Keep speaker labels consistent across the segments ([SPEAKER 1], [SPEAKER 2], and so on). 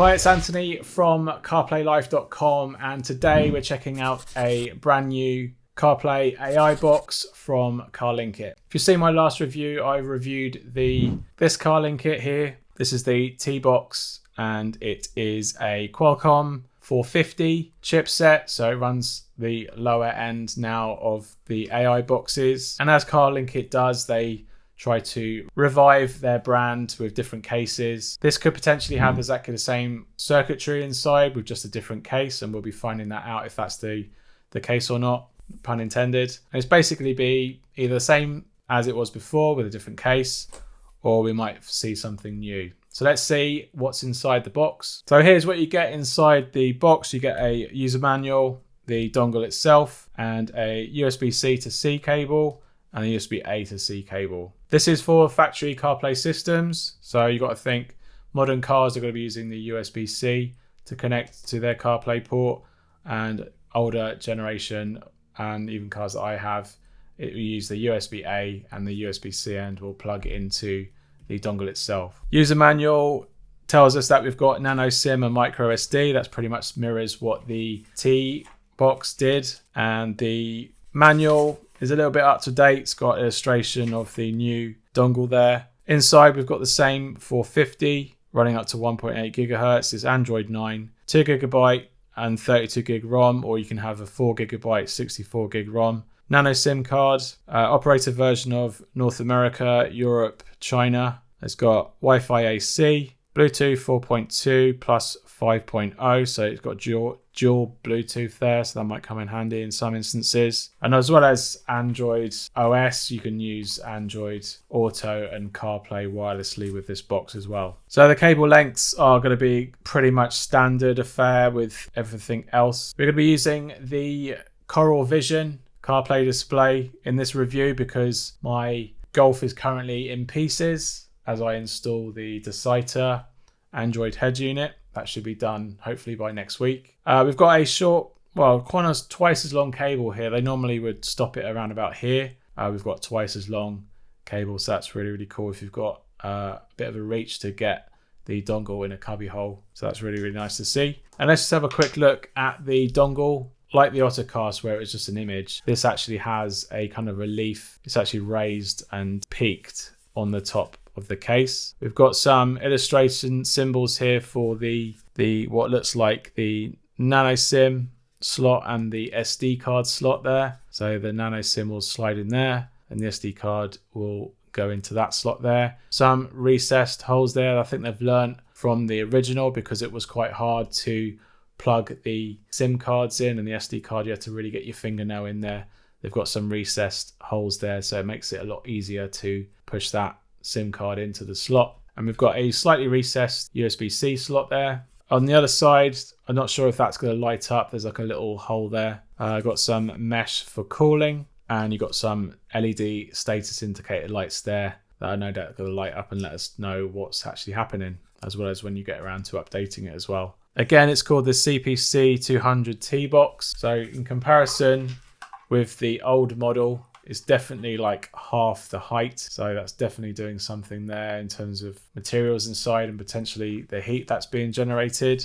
[SPEAKER 1] Hi, it's Anthony from CarPlayLife.com, and today we're checking out a brand new CarPlay AI box from CarlinKit. If you've seen my last review, I reviewed this CarlinKit here. This is the TBox, and it is a Qualcomm 450 chipset, so it runs the lower end now of the AI boxes. And as CarlinKit does, they try to revive their brand with different cases. This could potentially have exactly the same circuitry inside with just a different case, and we'll be finding that out if that's the case or not, pun intended. And it's basically be either the same as it was before with a different case, or we might see something new. So let's see what's inside the box. So here's what you get inside the box. You get a user manual, the dongle itself, and a USB-C to C cable, and a USB-A to C cable. This is for factory CarPlay systems, so you've got to think modern cars are going to be using the USB-C to connect to their CarPlay port, and older generation and even cars that I have, it will use the USB-A, and the USB-C end will plug into the dongle itself. User manual tells us that we've got nano-SIM and micro SD. That's pretty much mirrors what the T-Box did, and the manual is a little bit up to date. It's got illustration of the new dongle there. Inside, we've got the same 450 running up to 1.8 gigahertz. It's Android 9, 2 GB and 32 gig ROM, or you can have a 4 GB, 64 gig ROM. Nano SIM card, operator version of North America, Europe, China. It's got Wi-Fi AC, Bluetooth 4.2 plus 5.0, so it's got dual Bluetooth there, so that might come in handy in some instances. And as well as Android OS, you can use Android Auto and CarPlay wirelessly with this box as well. So the cable lengths are going to be pretty much standard affair with everything else. We're going to be using the Coral Vision CarPlay display in this review because my Golf is currently in pieces as I install the Deciter Android head unit. That should be done hopefully by next week. We've got a short, well, twice as long cable here. They normally would stop it around about here. We've got twice as long cable, so that's really, really cool if you've got a bit of a reach to get the dongle in a cubby hole. So that's really, really nice to see. And let's just have a quick look at the dongle. Like the Autocast where it's just an image, this actually has a kind of relief. It's actually raised and peaked on the top of the case. We've got some illustration symbols here for the what looks like the nano SIM slot and the SD card slot there. So the nano SIM will slide in there and the SD card will go into that slot there. Some recessed holes there. I think they've learned from the original because it was quite hard to plug the SIM cards in, and the SD card you have to really get your fingernail in there. They've got some recessed holes there, so it makes it a lot easier to push that SIM card into the slot. And we've got a slightly recessed USB-C slot there. On the other side, I'm not sure if that's going to light up. There's like a little hole there. I've got some mesh for cooling, and you've got some LED status indicator lights there that I know that are going to light up and let us know what's actually happening, as well as when you get around to updating it as well. Again, it's called the CPC-200 TBox. So in comparison with the old model, it's definitely like half the height. So that's definitely doing something there in terms of materials inside and potentially the heat that's being generated.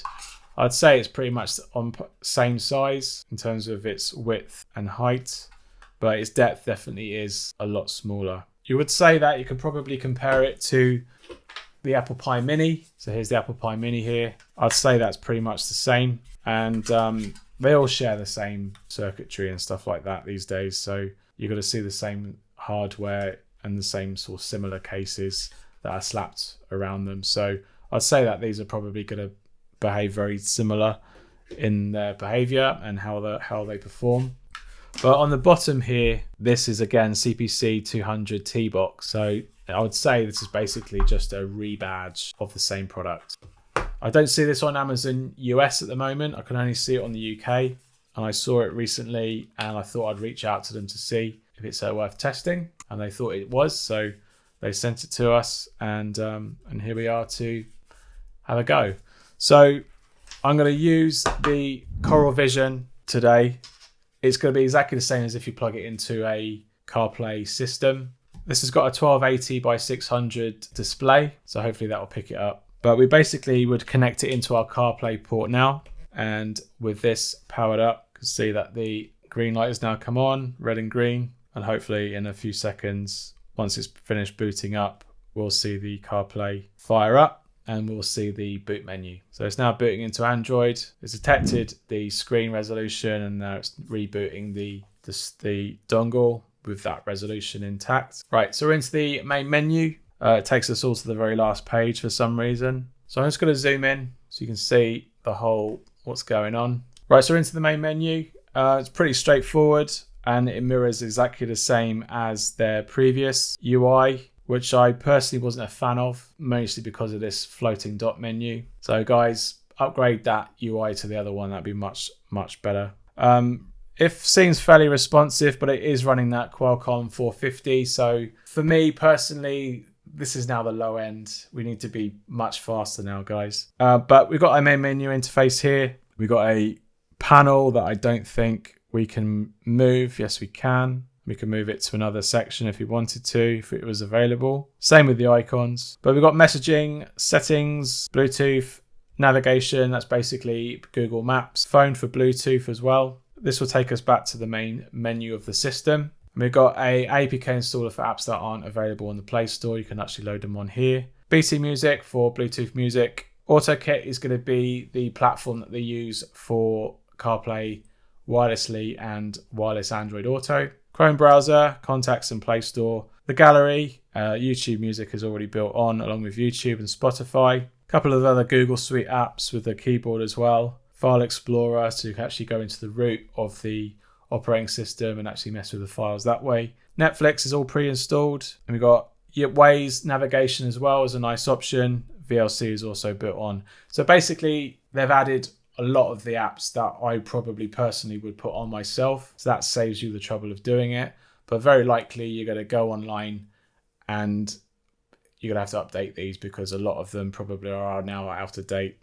[SPEAKER 1] I'd say it's pretty much on same size in terms of its width and height, but its depth definitely is a lot smaller. You would say that you could probably compare it to the ApplePie Mini. So here's the ApplePie Mini here. I'd say that's pretty much the same, and they all share the same circuitry and stuff like that these days, so you're going to see the same hardware and the same sort of similar cases that are slapped around them. So I'd say that these are probably going to behave very similar in their behavior and how they perform. But on the bottom here, this is again CPC-200 TBox. So I would say this is basically just a rebadge of the same product. I don't see this on Amazon US at the moment. I can only see it on the UK. And I saw it recently and I thought I'd reach out to them to see if it's worth testing. And they thought it was. So they sent it to us, and here we are to have a go. So I'm going to use the Coral Vision today. It's going to be exactly the same as if you plug it into a CarPlay system. This has got a 1280 by 600 display, so hopefully that will pick it up But we basically would connect it into our CarPlay port now. And with this powered up, you can see that the green light has now come on, red and green. And hopefully in a few seconds, once it's finished booting up, we'll see the CarPlay fire up and we'll see the boot menu. So it's now booting into Android. It's detected the screen resolution and now it's rebooting the dongle with that resolution intact. Right, so we're into the main menu. It takes us all to the very last page for some reason. So I'm just going to zoom in so you can see the whole what's going on. Right, so we're into the main menu. It's pretty straightforward and it mirrors exactly the same as their previous UI, which I personally wasn't a fan of, mostly because of this floating dot menu. So guys, upgrade that UI to the other one. That'd be much, much better. It seems fairly responsive, but it is running that Qualcomm 450. So for me personally, this is now the low end. We need to be much faster now, guys. But we've got our main menu interface here. We've got a panel that I don't think we can move. Yes, we can. We can move it to another section if we wanted to, if it was available. Same with the icons. But we've got messaging, settings, Bluetooth, navigation. That's basically Google Maps. Phone for Bluetooth as well. This will take us back to the main menu of the system. And we've got a APK installer for apps that aren't available on the Play Store. You can actually load them on here. BT Music for Bluetooth music. AutoKit is going to be the platform that they use for CarPlay wirelessly and wireless Android Auto. Chrome browser, contacts and Play Store. The gallery, YouTube Music is already built on along with YouTube and Spotify. A couple of other Google Suite apps with the keyboard as well. File Explorer, so you can actually go into the root of the operating system and actually mess with the files that way. Netflix is all pre-installed. And we've got Waze navigation as well as a nice option. VLC is also built on. So basically, they've added a lot of the apps that I probably personally would put on myself. So that saves you the trouble of doing it. But very likely you're going to go online and you're going to have to update these because a lot of them probably are now out of date.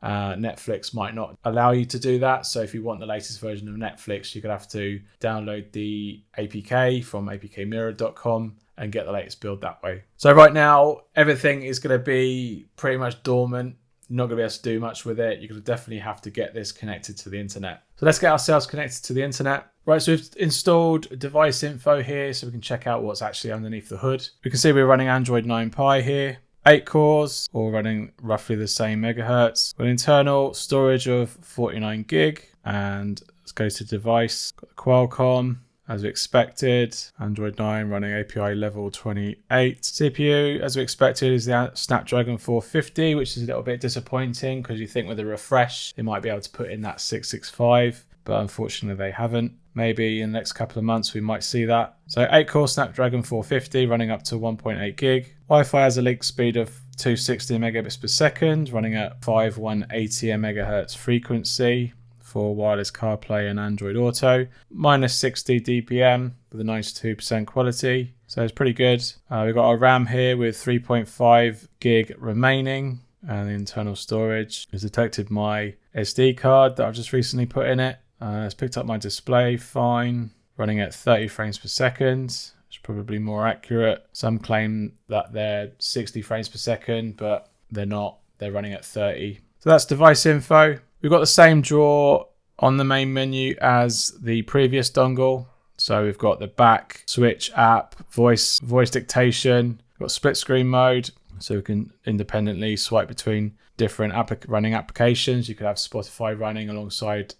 [SPEAKER 1] Netflix might not allow you to do that. So if you want the latest version of Netflix, you're going to have to download the APK from apkmirror.com and get the latest build that way. So right now, everything is going to be pretty much dormant. You're not going to be able to do much with it. You're going to definitely have to get this connected to the internet. So let's get ourselves connected to the internet. Right, so we've installed device info here so we can check out what's actually underneath the hood. We can see we're running Android 9 Pie here. 8 cores, all running roughly the same megahertz. With internal storage of 49 gig. And let's go to device. Got the Qualcomm, as we expected. Android 9 running API level 28. CPU, as we expected, is the Snapdragon 450, which is a little bit disappointing because you think with a refresh, they might be able to put in that 665. But unfortunately, they haven't. Maybe in the next couple of months, we might see that. So 8 core Snapdragon 450 running up to 1.8 gig. Wi-Fi has a link speed of 260 megabits per second, running at 5180 megahertz frequency for wireless CarPlay and Android Auto. Minus 60 dBm with a 92% quality. So it's pretty good. We've got our RAM here with 3.5 gig remaining. And the internal storage has detected my SD card that I've just recently put in it. It's picked up my display fine, running at 30 frames per second. It's probably more accurate. Some claim that they're 60 frames per second, but they're not. They're running at 30. So that's device info. We've got the same drawer on the main menu as the previous dongle. So we've got the back, switch app, voice dictation. We've got split screen mode. So we can independently swipe between different running applications. You could have Spotify running alongside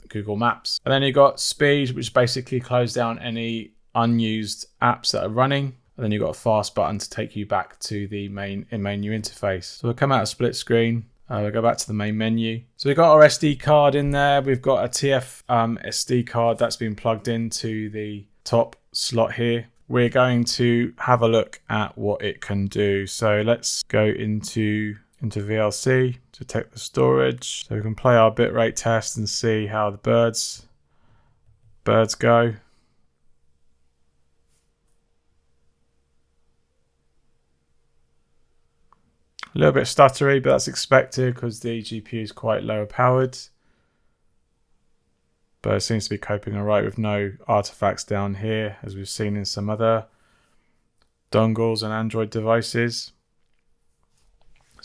[SPEAKER 1] Google Maps. And then you've got speed, which basically closes down any unused apps that are running. And then you've got a fast button to take you back to the main menu interface. So we'll come out of split screen. We'll go back to the main menu. So we've got our SD card in there. We've got a TF SD card that's been plugged into the top slot here. We're going to have a look at what it can do. So let's go into VLC, detect the storage. So we can play our bitrate test and see how the birds go. A little bit stuttery, but that's expected because the GPU is quite lower powered. But it seems to be coping all right with no artifacts down here, as we've seen in some other dongles and Android devices.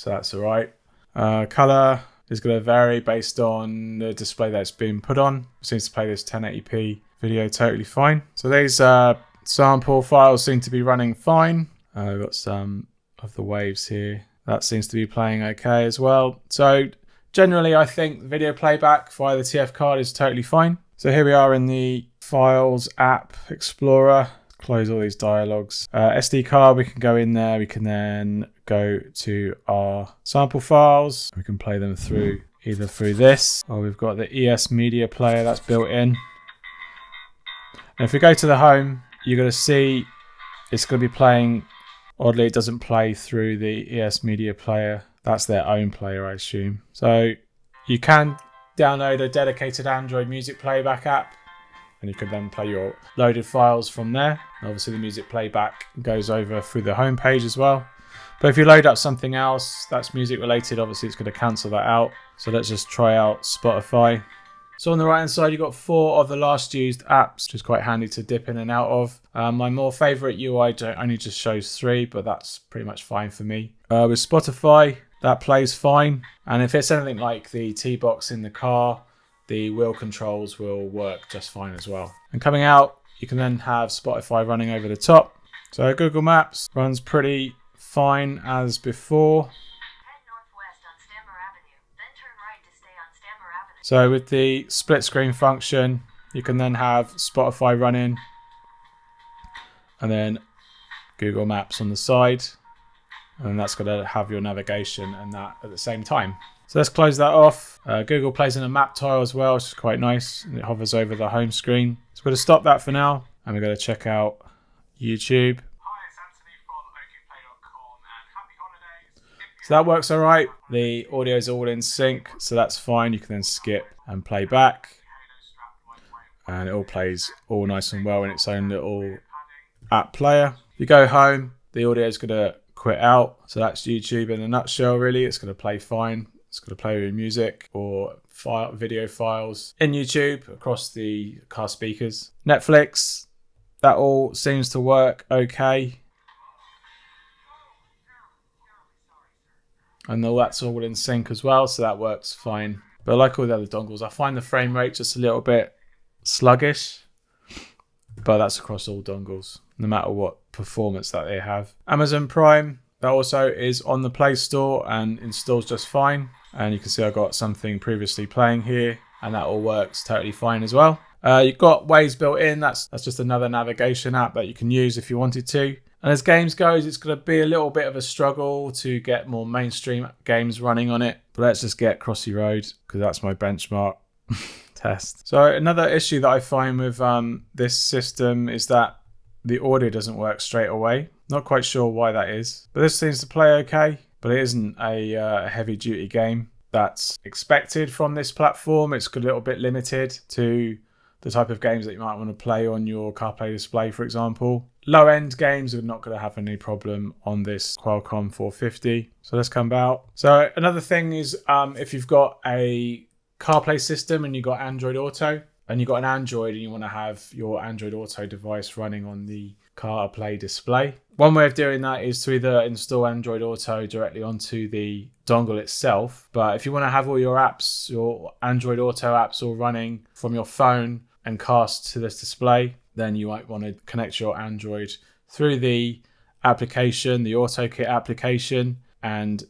[SPEAKER 1] so that's all right. Color is going to vary based on the display that's been put on. It seems to play this 1080p video totally fine. So these sample files seem to be running fine. We've got some of the waves here. That seems to be playing okay as well. So generally, I think video playback via the TF card is totally fine. So here we are in the Files app Explorer. Close all these dialogues. SD card, we can go in there. We can then go to our sample files. We can play them through either through this, or we've got the ES media player that's built in. And if we go to the home, you're going to see it's going to be playing. Oddly, it doesn't play through the ES media player. That's their own player, I assume. So you can download a dedicated Android music playback app, and you can then play your loaded files from there. Obviously, the music playback goes over through the home page as well. But if you load up something else that's music related, obviously it's going to cancel that out. So let's just try out Spotify. So on the right hand side, you've got 4 of the last used apps, which is quite handy to dip in and out of. My more favorite UI only just shows 3, but that's pretty much fine for me. With Spotify, that plays fine. And if it's anything like the T-Box in the car, the wheel controls will work just fine as well. And coming out, you can then have Spotify running over the top. So Google Maps runs pretty fine as before. So with the split screen function, you can then have Spotify running and then Google Maps on the side. And that's going to have your navigation and that at the same time. So let's close that off. Google plays in a map tile as well, which is quite nice. And it hovers over the home screen. So we're going to stop that for now. And we're going to check out YouTube. So that works all right. The audio is all in sync, so that's fine. You can then skip and play back. And it all plays all nice and well in its own little app player. If you go home, the audio is going to quit out. So that's YouTube in a nutshell, really. It's going to play fine. It's going to play with music or video files in YouTube across the car speakers. Netflix, that all seems to work okay. And that's all in sync as well, so that works fine. But like all the other dongles, I find the frame rate just a little bit sluggish. But that's across all dongles, no matter what performance that they have. Amazon Prime, that also is on the Play Store and installs just fine. And you can see I got something previously playing here, and that all works totally fine as well. You've got Waze built in. That's just another navigation app that you can use if you wanted to. And as games goes, it's going to be a little bit of a struggle to get more mainstream games running on it. But let's just get Crossy Road, because that's my benchmark test. So another issue that I find with this system is that the audio doesn't work straight away. Not quite sure why that is. But this seems to play okay. But it isn't a heavy duty game that's expected from this platform. It's a little bit limited to the type of games that you might want to play on your CarPlay display, for example. Low-end games are not going to have any problem on this Qualcomm 450. So let's come out. So another thing is if you've got a CarPlay system and you've got Android Auto, and you've got an Android and you want to have your Android Auto device running on the CarPlay display. One way of doing that is to either install Android Auto directly onto the dongle itself. But if you want to have all your apps, your Android Auto apps all running from your phone and cast to this display, then you might want to connect your Android through the application, the AutoKit application, and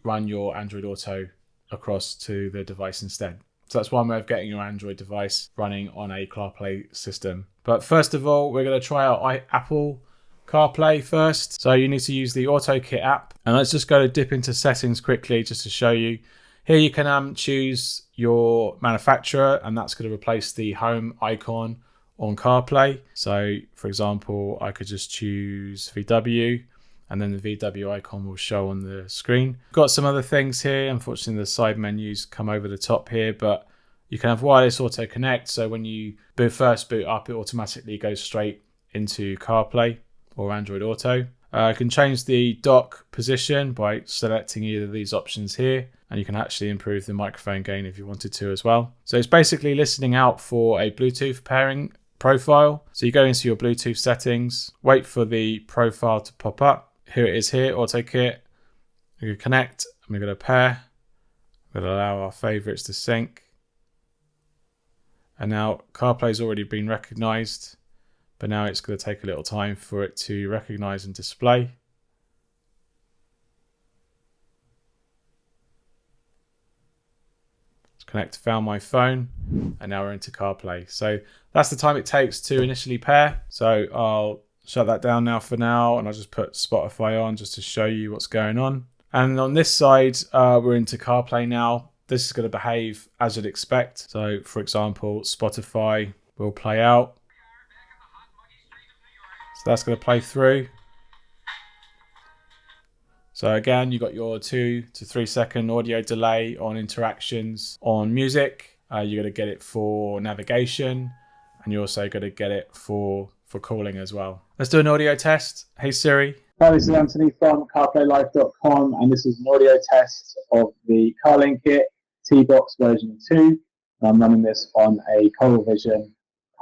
[SPEAKER 1] run your Android Auto across to the device instead. So that's one way of getting your Android device running on a CarPlay system. But first of all, we're going to try out Apple CarPlay first. So you need to use the AutoKit app. And let's just go to dip into settings quickly just to show you. Here you can choose your manufacturer, and that's going to replace the home icon on CarPlay. So for example, I could just choose VW, and then the VW icon will show on the screen. Got some other things here. Unfortunately, the side menus come over the top here, but you can have wireless auto connect. So when you first boot up, it automatically goes straight into CarPlay or Android Auto. You can change the dock position by selecting either of these options here, and you can actually improve the microphone gain if you wanted to as well. So it's basically listening out for a Bluetooth pairing profile. So you go into your Bluetooth settings, wait for the profile to pop up. Here it is here, AutoKit. You can connect, we're going to pair. We'll allow our favorites to sync. And now CarPlay's already been recognized, but now it's going to take a little time for it to recognize and display. Let's connect to Found My Phone, and now we're into CarPlay. So that's the time it takes to initially pair. So I'll shut that down now for now, and I'll just put Spotify on just to show you what's going on. And on this side, we're into CarPlay now. This is going to behave as you'd expect. So for example, Spotify will play out. So that's going to play through. So again, you've got your 2 to 3 second audio delay on interactions on music. You're going to get it for navigation, and you're also going to get it for calling as well. Let's do an audio test. Hey Siri.
[SPEAKER 2] Hi, this is Anthony from CarPlayLife.com, and this is an audio test of the CarlinKit TBox version 2. I'm running this on a CoralVision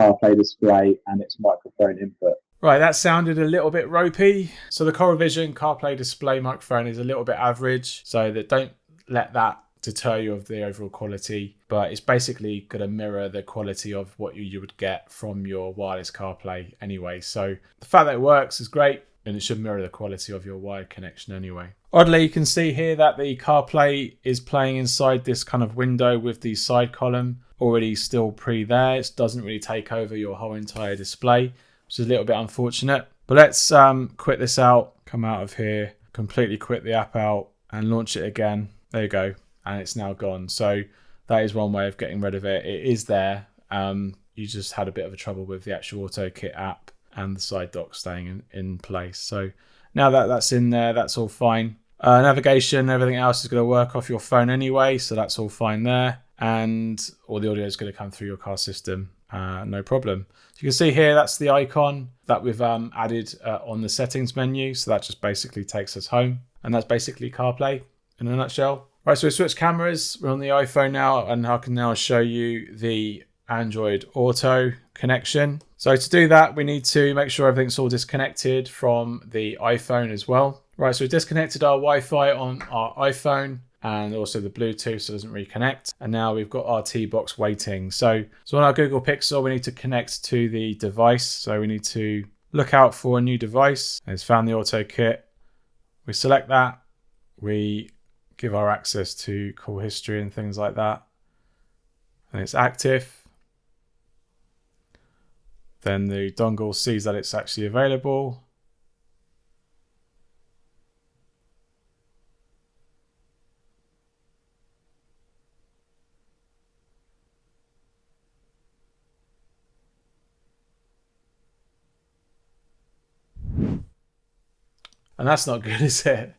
[SPEAKER 2] CarPlay display and its microphone input.
[SPEAKER 1] Right, that sounded a little bit ropey. So the CoralVision CarPlay display microphone is a little bit average, so that don't let that deter you of the overall quality, but it's basically going to mirror the quality of what you would get from your wireless CarPlay anyway. So the fact that it works is great, and it should mirror the quality of your wired connection anyway. Oddly, you can see here that the CarPlay is playing inside this kind of window with the side column already still there. It doesn't really take over your whole entire display, which is a little bit unfortunate. But let's quit this out, come out of here, completely quit the app out and launch it again. There you go. And it's now gone. So that is one way of getting rid of it. It is there. You just had a bit of a trouble with the actual AutoKit app and the side dock staying in place. So now that that's in there, that's all fine. Navigation, everything else is going to work off your phone anyway, so that's all fine there. And all the audio is going to come through your car system, no problem. So you can see here, that's the icon that we've added on the settings menu. So that just basically takes us home. And that's basically CarPlay in a nutshell. Right, so we switch cameras. We're on the iPhone now, and I can now show you the Android Auto connection. So to do that, we need to make sure everything's all disconnected from the iPhone as well. Right, so we've disconnected our Wi-Fi on our iPhone and also the Bluetooth, so it doesn't reconnect. And now we've got our T-Box waiting. So on our Google Pixel, we need to connect to the device. So we need to look out for a new device. It's found the AutoKit. We select that. We give our access to call history and things like that. And it's active. Then the dongle sees that it's actually available. And that's not good, is it?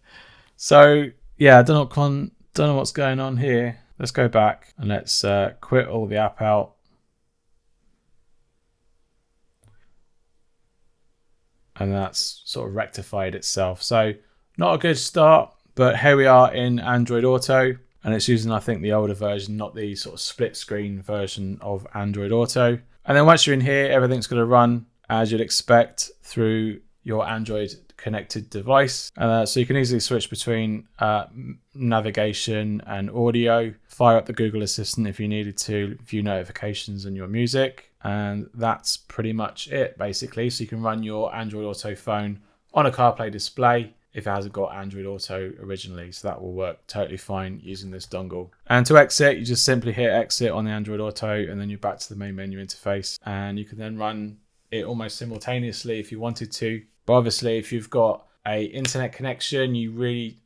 [SPEAKER 1] So yeah, I don't know what's going on here. Let's go back and let's quit all the app out. And that's sort of rectified itself. So not a good start, but here we are in Android Auto, and it's using, I think, the older version, not the sort of split screen version of Android Auto. And then once you're in here, everything's going to run as you'd expect through your Android connected device. So you can easily switch between navigation and audio, fire up the Google Assistant if you needed to, view notifications and your music. And that's pretty much it, basically. So you can run your Android Auto phone on a CarPlay display if it hasn't got Android Auto originally. So that will work totally fine using this dongle. And to exit, you just simply hit exit on the Android Auto, and then you're back to the main menu interface. And you can then run it almost simultaneously if you wanted to. But obviously, if you've got a internet connection,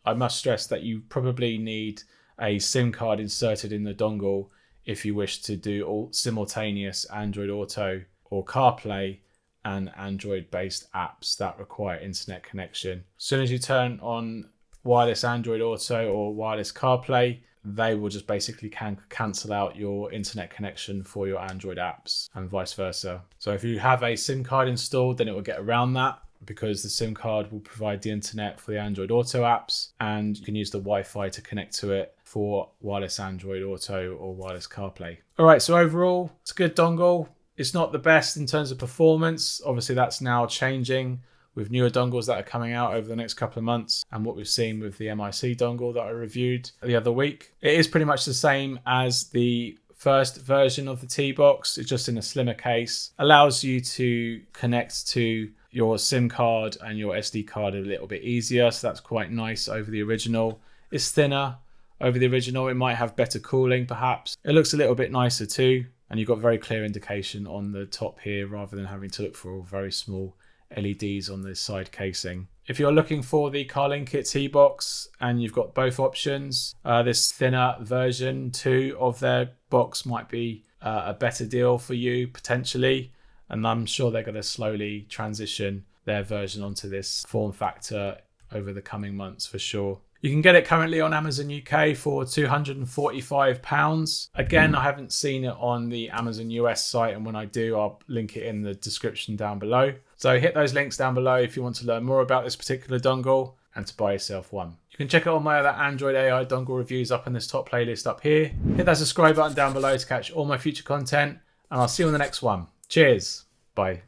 [SPEAKER 1] I must stress that you probably need a SIM card inserted in the dongle if you wish to do all simultaneous Android Auto or CarPlay and Android-based apps that require internet connection. As soon as you turn on wireless Android Auto or wireless CarPlay, they will just basically cancel out your internet connection for your Android apps and vice versa. So if you have a SIM card installed, then it will get around that, because the SIM card will provide the internet for the Android Auto apps, and you can use the Wi-Fi to connect to it for wireless Android Auto or wireless CarPlay. All right, so overall, it's a good dongle. It's not the best in terms of performance. Obviously, that's now changing with newer dongles that are coming out over the next couple of months and what we've seen with the MIC dongle that I reviewed the other week. It is pretty much the same as the first version of the T-Box. It's just in a slimmer case. Allows you to connect to your SIM card and your SD card a little bit easier, so that's quite nice over the original. It's thinner over the original. It might have better cooling perhaps. It looks a little bit nicer too, and you've got very clear indication on the top here rather than having to look for all very small LEDs on the side casing. If you're looking for the CarlinKit T-Box and you've got both options, this thinner version 2 of their box might be a better deal for you potentially, and I'm sure they're going to slowly transition their version onto this form factor over the coming months for sure. You can get it currently on Amazon UK for £245. Again, I haven't seen it on the Amazon US site, and when I do, I'll link it in the description down below. So hit those links down below if you want to learn more about this particular dongle and to buy yourself one. You can check out all my other Android AI dongle reviews up in this top playlist up here. Hit that subscribe button down below to catch all my future content, and I'll see you on the next one. Cheers. Bye.